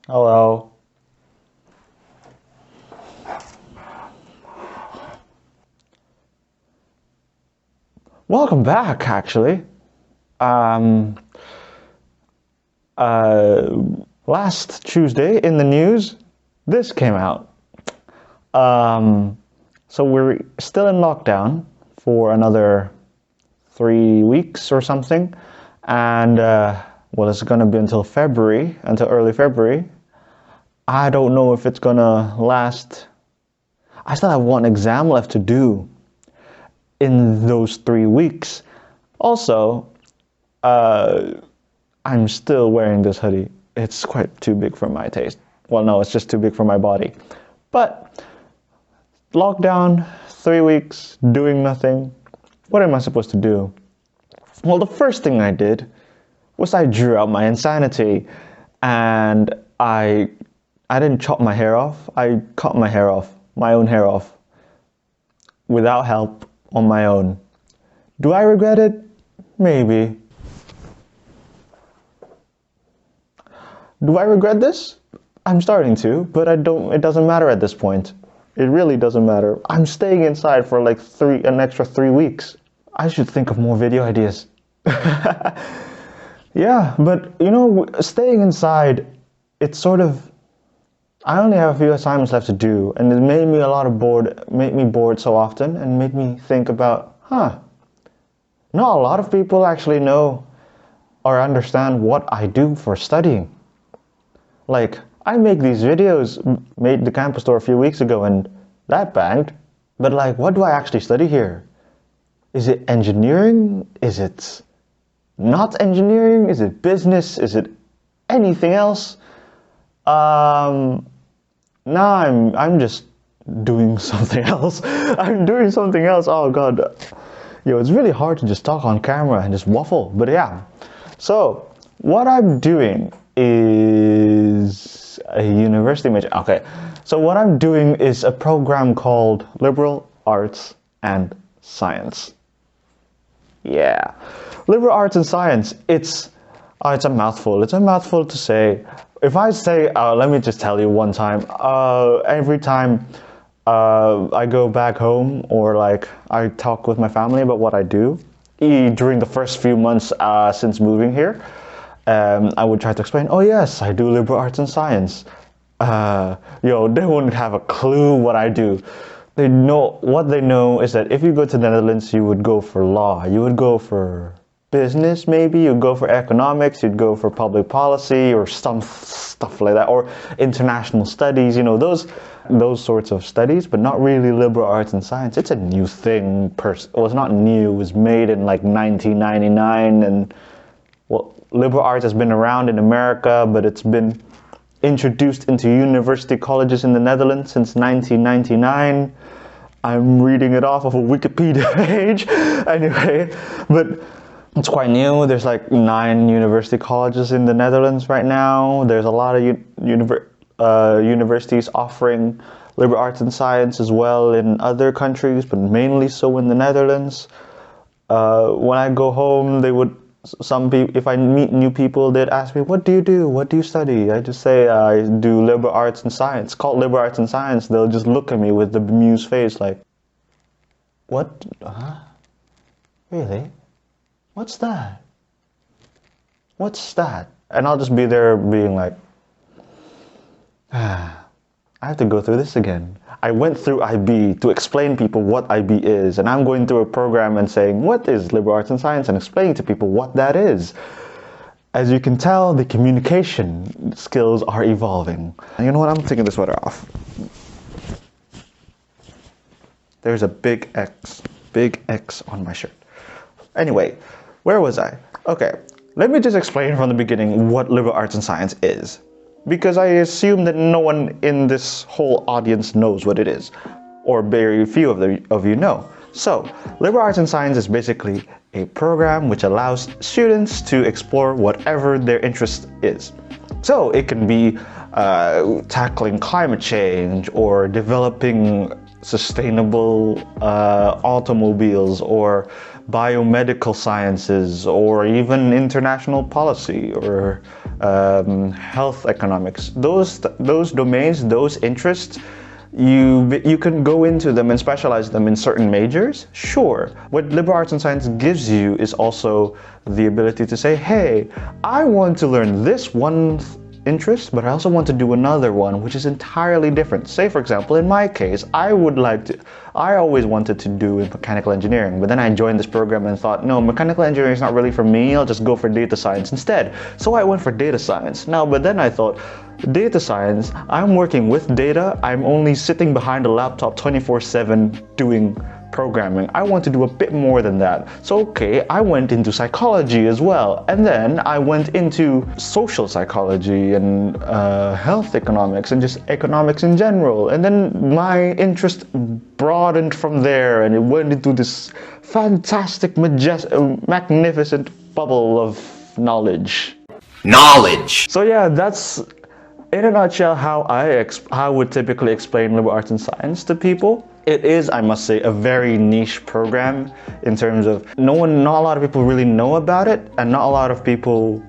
Hello. Welcome back, actually. Um, uh, Last Tuesday in the news, this came out. Um, so we're still in lockdown for another 3 weeks or something. And, well, it's going to be until February, until early February. I don't know if it's going to last. I still have one exam left to do in those 3 weeks. Also, I'm still wearing this hoodie. It's quite too big for my taste. Well, no, it's just too big for my body. But lockdown, 3 weeks, doing nothing. What am I supposed to do? Well, the first thing I did was I drew out my insanity, and I didn't chop my hair off. I cut my hair off, my own hair off, without help, on my own. Do I regret it? Maybe. Do I regret this? I'm starting to, but it doesn't matter at this point. It really doesn't matter. I'm staying inside for like an extra 3 weeks. I should think of more video ideas. Yeah, but staying inside, it's sort of, I only have a few assignments left to do, and it made me bored so often, and made me think about, not a lot of people actually know or understand what I do for studying. Like, I make these videos, made the campus tour a few weeks ago, and that banged. But like, what do I actually study here? Is it engineering? Is it not engineering? Is it business? Is it anything else? Now I'm just doing something else. I'm doing something else. Oh God. It's really hard to just talk on camera and just waffle. But yeah. So what I'm doing is a university major. Okay. So what I'm doing is a program called Liberal Arts and Science. Yeah. Liberal Arts and Science. It's a mouthful. It's a mouthful to say. If I say, let me just tell you one time, every time I go back home, or like I talk with my family about what I do during the first few months since moving here, I would try to explain, oh yes, I do liberal arts and science. They wouldn't have a clue what I do. What they know is that if you go to the Netherlands, you would go for law, you would go for business, maybe you'd go for economics, you'd go for public policy or some stuff like that, or international studies, those sorts of studies, but not really liberal arts and science. It's a new thing. Well, it's not new, it was made in like 1999, and well, liberal arts has been around in America, but it's been introduced into university colleges in the Netherlands since 1999. I'm reading it off of a Wikipedia page. Anyway, but it's quite new. There's like 9 university colleges in the Netherlands right now. There's a lot of universities offering liberal arts and science as well in other countries, but mainly so in the Netherlands. When I go home, some people, if I meet new people, they'd ask me, what do you do? What do you study? I just say, I do liberal arts and science. Called liberal arts and science. They'll just look at me with the bemused face like, what? Huh? Really? What's that? What's that? And I'll just be there being like, I have to go through this again. I went through IB to explain people what IB is, and I'm going through a program and saying, what is liberal arts and science, and explaining to people what that is. As you can tell, the communication skills are evolving. And you know what? I'm taking this sweater off. There's a big X on my shirt. Anyway, where was I? Okay, let me just explain from the beginning what liberal arts and science is, because I assume that no one in this whole audience knows what it is, or very few of you know. So, liberal arts and science is basically a program which allows students to explore whatever their interest is. So, it can be tackling climate change, or developing sustainable automobiles, or biomedical sciences, or even international policy, or health economics. Those domains, those interests, you can go into them and specialize them in certain majors, sure. What liberal arts and science gives you is also the ability to say, hey, I want to learn this one interest, but I also want to do another one which is entirely different. Say for example, in my case, I always wanted to do mechanical engineering, but then I joined this program and thought, no, mechanical engineering is not really for me, I'll just go for data science instead. So I went for data science. Now, but then I thought, data science, I'm working with data, I'm only sitting behind a laptop 24/7 doing programming. I want to do a bit more than that. So okay, I went into psychology as well, and then I went into social psychology and health economics and just economics in general, and then my interest broadened from there and it went into this fantastic, magnificent bubble of knowledge. So yeah, that's in a nutshell how I would typically explain liberal arts and science to people. It is, I must say, a very niche program in terms of not a lot of people really know about it, and not a lot of people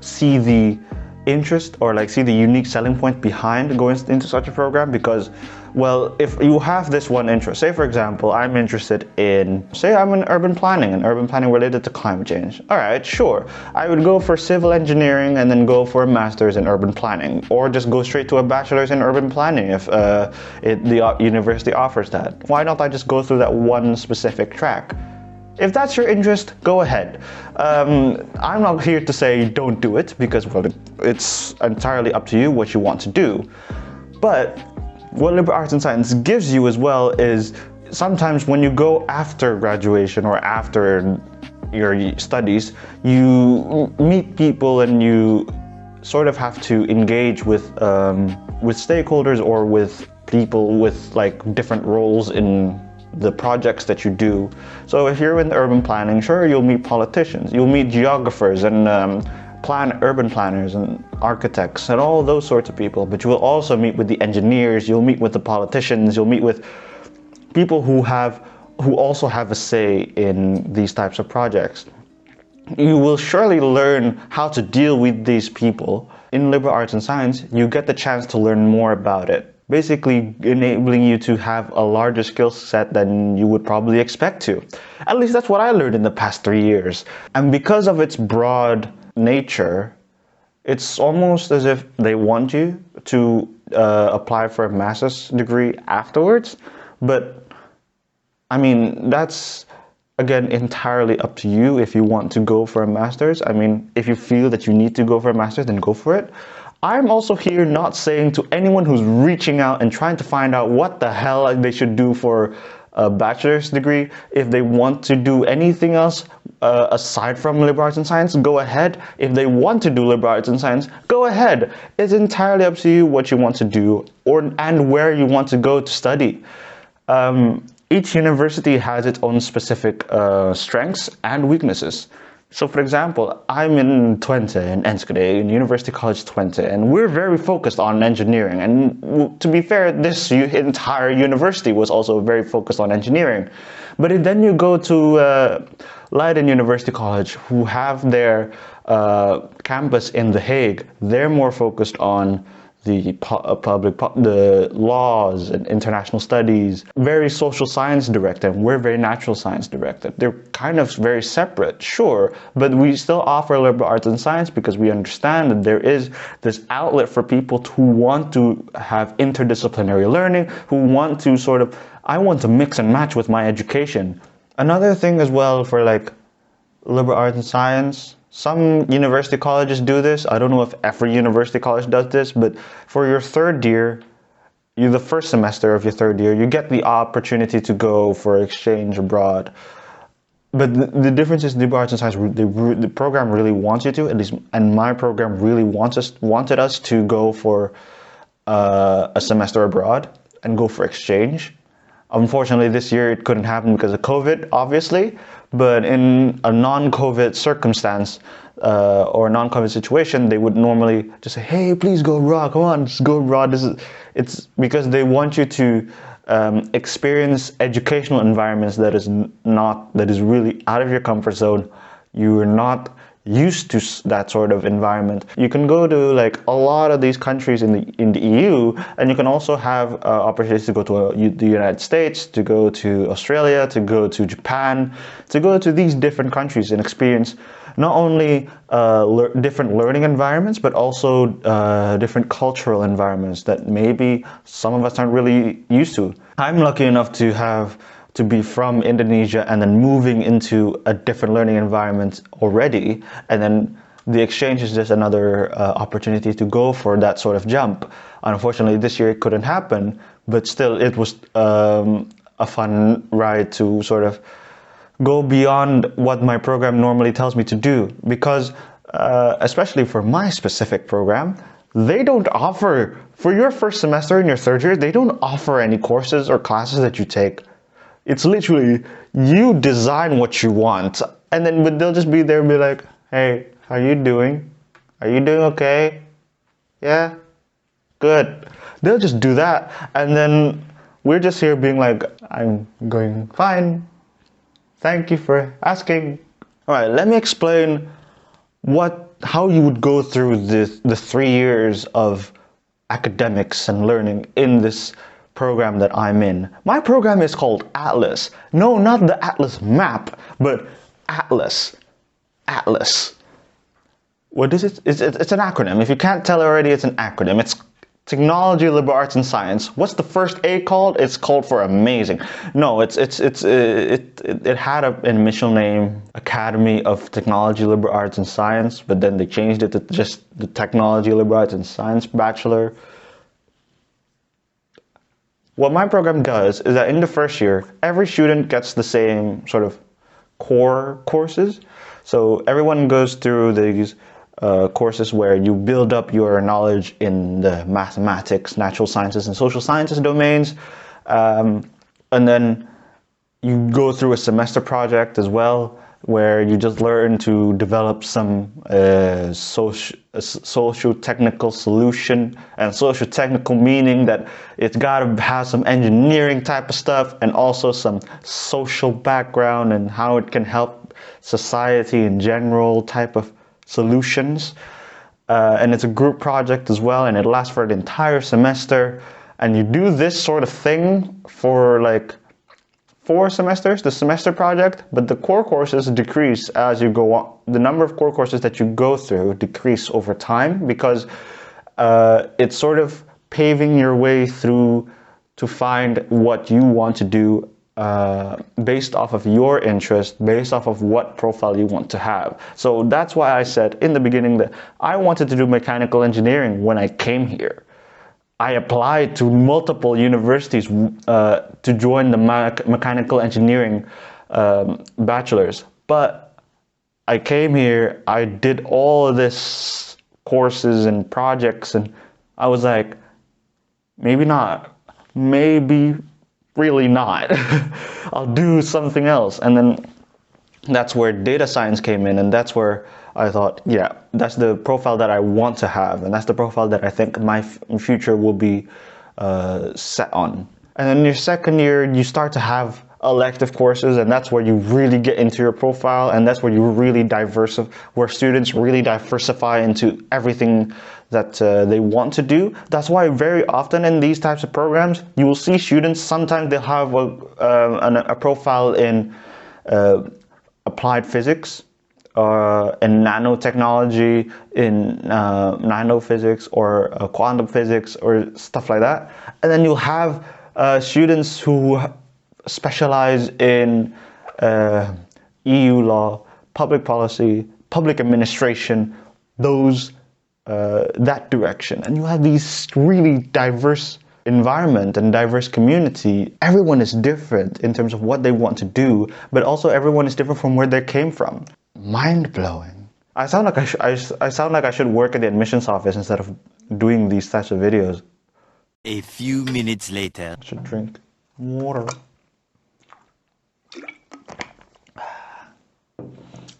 see the interest or like see the unique selling point behind going into such a program. Because, well, if you have this one interest, say for example, I'm interested in, say I'm in urban planning related to climate change. All right, sure. I would go for civil engineering and then go for a master's in urban planning, or just go straight to a bachelor's in urban planning if the university offers that. Why don't I just go through that one specific track? If that's your interest, go ahead. I'm not here to say don't do it, because, well, it's entirely up to you what you want to do. But what liberal arts and science gives you as well is sometimes when you go after graduation or after your studies, you meet people and you sort of have to engage with stakeholders or with people with like different roles in the projects that you do. So if you're in urban planning, sure, you'll meet politicians, you'll meet geographers and urban planners and architects and all those sorts of people, but you will also meet with the engineers, you'll meet with the politicians, you'll meet with people who also have a say in these types of projects. You will surely learn how to deal with these people. In liberal arts and science, you get the chance to learn more about it, basically enabling you to have a larger skill set than you would probably expect to. At least that's what I learned in the past 3 years. And because of its broad nature, it's almost as if they want you to apply for a master's degree afterwards. But I mean, that's again entirely up to you if you want to go for a master's. I mean, if you feel that you need to go for a master's, then go for it. I'm also here not saying to anyone who's reaching out and trying to find out what the hell they should do for a bachelor's degree, if they want to do anything else aside from liberal arts and science, go ahead. If they want to do liberal arts and science, go ahead. It's entirely up to you what you want to do and where you want to go to study. Each university has its own specific strengths and weaknesses. So for example, I'm in Twente, in Enschede, in University College Twente, and we're very focused on engineering. And to be fair, this entire university was also very focused on engineering. But if then you go to Leiden University College, who have their campus in The Hague, they're more focused on the laws and international studies, very social science directed, and we're very natural science directed. They're kind of very separate, sure, but we still offer liberal arts and science because we understand that there is this outlet for people who want to have interdisciplinary learning, who want to sort of, I want to mix and match with my education. Another thing as well for like liberal arts and science, some university colleges do this. I don't know if every university college does this, but for your third year, the first semester of your third year, you get the opportunity to go for exchange abroad. But the difference is liberal arts and science, the program really wants you to, at least, and my program really wanted us to go for a semester abroad and go for exchange. Unfortunately, this year it couldn't happen because of COVID, obviously. But in a non-COVID circumstance or a non-COVID situation, they would normally just say, "Hey, please go abroad. Come on, just go abroad." It's because they want you to experience educational environments that is really out of your comfort zone. You're not used to that sort of environment. You can go to like a lot of these countries in the EU, and you can also have opportunities to go to the United States, to go to Australia, to go to Japan, to go to these different countries and experience not only different learning environments, but also different cultural environments that maybe some of us aren't really used to. I'm lucky enough to be from Indonesia and then moving into a different learning environment already, and then the exchange is just another opportunity to go for that sort of jump. Unfortunately, this year it couldn't happen, but still it was a fun ride to sort of go beyond what my program normally tells me to do, because especially for my specific program, they don't offer, for your first semester in your third year, they don't offer any courses or classes that you take. It's literally, you design what you want, and then but they'll just be there and be like, hey, how you doing? Are you doing okay? Yeah? Good. They'll just do that, and then we're just here being like, I'm going fine. Thank you for asking. All right, let me explain how you would go through the 3 years of academics and learning in this program that I'm in. My program is called Atlas. No, not the Atlas map, but Atlas. Atlas. What is it? It's an acronym. If you can't tell already, it's an acronym. It's Technology, Liberal Arts, and Science. What's the first A called? It's called for amazing. No, it had an initial name, Academy of Technology, Liberal Arts, and Science, but then they changed it to just the Technology, Liberal Arts, and Science Bachelor. What my program does is that in the first year, every student gets the same sort of core courses. So everyone goes through these courses where you build up your knowledge in the mathematics, natural sciences, and social sciences domains. And then you go through a semester project as well, where you just learn to develop some socio-technical solution, and socio-technical meaning that it's got to have some engineering type of stuff, and also some social background and how it can help society in general type of solutions. And it's a group project as well, and it lasts for the entire semester, and you do this sort of thing for like 4 semesters, the semester project, but the core courses decrease as you go on. The number of core courses that you go through decrease over time, because it's sort of paving your way through to find what you want to do based off of your interest, based off of what profile you want to have. So that's why I said in the beginning that I wanted to do mechanical engineering when I came here. I applied to multiple universities to join the mechanical engineering bachelors, but I came here, I did all of this courses and projects, and I was like, maybe not, maybe really not. I'll do something else. And then that's where data science came in, and that's where I thought, yeah, that's the profile that I want to have, and that's the profile that I think my future will be set on. And then in your second year, you start to have elective courses, and that's where you really get into your profile, and that's where you really where students really diversify into everything that they want to do. That's why very often in these types of programs, you will see students, sometimes they'll have a profile in applied physics, in nanotechnology, in nanophysics, or quantum physics, or stuff like that. And then you'll have students who specialize in EU law, public policy, public administration, that direction. And you have these really diverse environment and diverse community. Everyone is different in terms of what they want to do, but also everyone is different from where they came from. Mind-blowing. I sound like I should work at the admissions office instead of doing these types of videos. A few minutes later. I should drink water.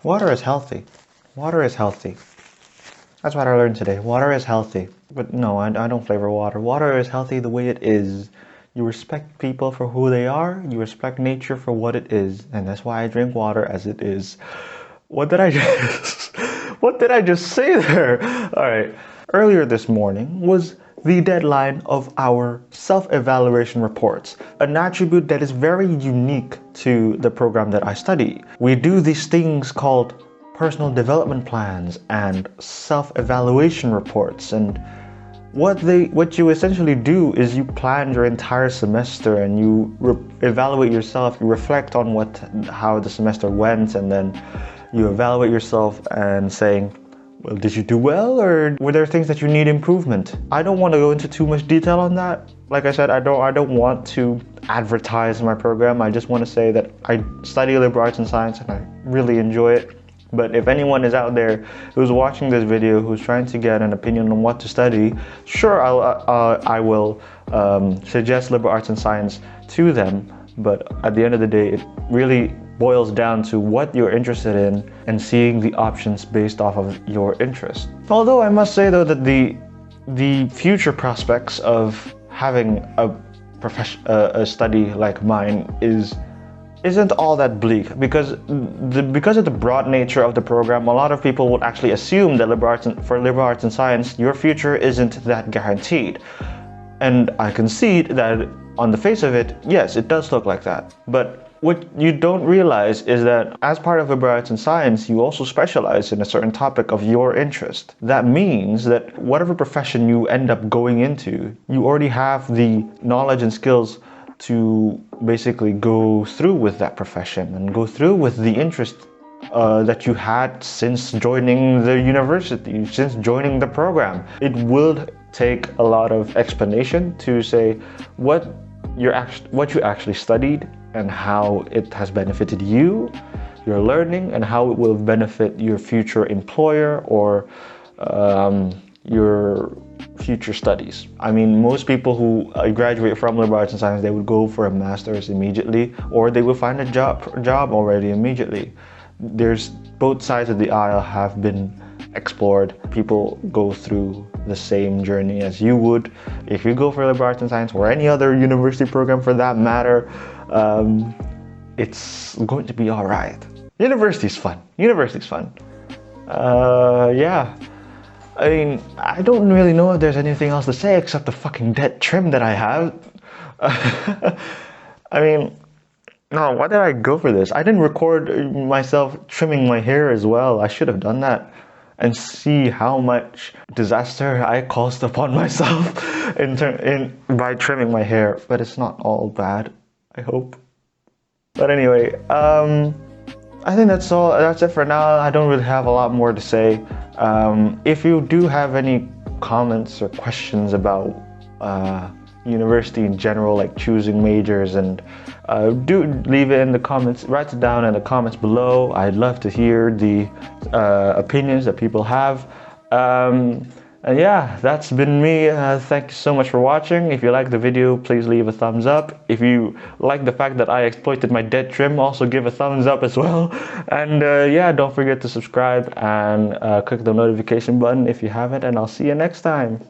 Water is healthy. Water is healthy. That's what I learned today. Water is healthy. But no, I don't flavor water. Water is healthy the way it is. You respect people for who they are. You respect nature for what it is. And that's why I drink water as it is. What did I just what did I just say there? All right. Earlier this morning was the deadline of our self-evaluation reports, an attribute that is very unique to the program that I study. We do these things called personal development plans and self-evaluation reports, and what you essentially do is you plan your entire semester and you evaluate yourself. You reflect on how the semester went, and then you evaluate yourself and saying, well, did you do well, or were there things that you need improvement? I don't want to go into too much detail on that. Like I said, I don't want to advertise my program. I just want to say that I study liberal arts and science and I really enjoy it. But if anyone is out there who's watching this video, who's trying to get an opinion on what to study, sure, I will suggest liberal arts and science to them. But at the end of the day, it really boils down to what you're interested in and seeing the options based off of your interest. Although I must say though that the future prospects of having a study like mine isn't all that bleak, because of the broad nature of the program. A lot of people would actually assume that for liberal arts and science, your future isn't that guaranteed. And I concede that on the face of it, yes, it does look like that. But what you don't realize is that as part of liberal arts and science, you also specialize in a certain topic of your interest. That means that whatever profession you end up going into, you already have the knowledge and skills to basically go through with that profession and go through with the interest that you had since joining the university, since joining the program. It will take a lot of explanation to say what you actually studied and how it has benefited you, your learning, and how it will benefit your future employer or your future studies. I mean, most people who graduate from liberal arts and science, they would go for a master's immediately, or they will find a job already immediately. There's both sides of the aisle have been explored. People go through the same journey as you would if you go for liberal arts and science, or any other university program for that matter. It's going to be all right. University's fun. Yeah. I mean, I don't really know if there's anything else to say except the fucking dead trim that I have. I mean, no, why did I go for this? I didn't record myself trimming my hair as well. I should have done that and see how much disaster I caused upon myself by trimming my hair. But it's not all bad, I hope. But anyway, I think that's all. That's it for now. I don't really have a lot more to say. If you do have any comments or questions about university in general, like choosing majors, and do leave it in the comments. Write it down in the comments below. I'd love to hear the opinions that people have. And yeah, that's been me. Thank you so much for watching. If you like the video, please leave a thumbs up. If you like the fact that I exploited my dead trim, also give a thumbs up as well. And yeah, don't forget to subscribe and click the notification button if you haven't, and I'll see you next time.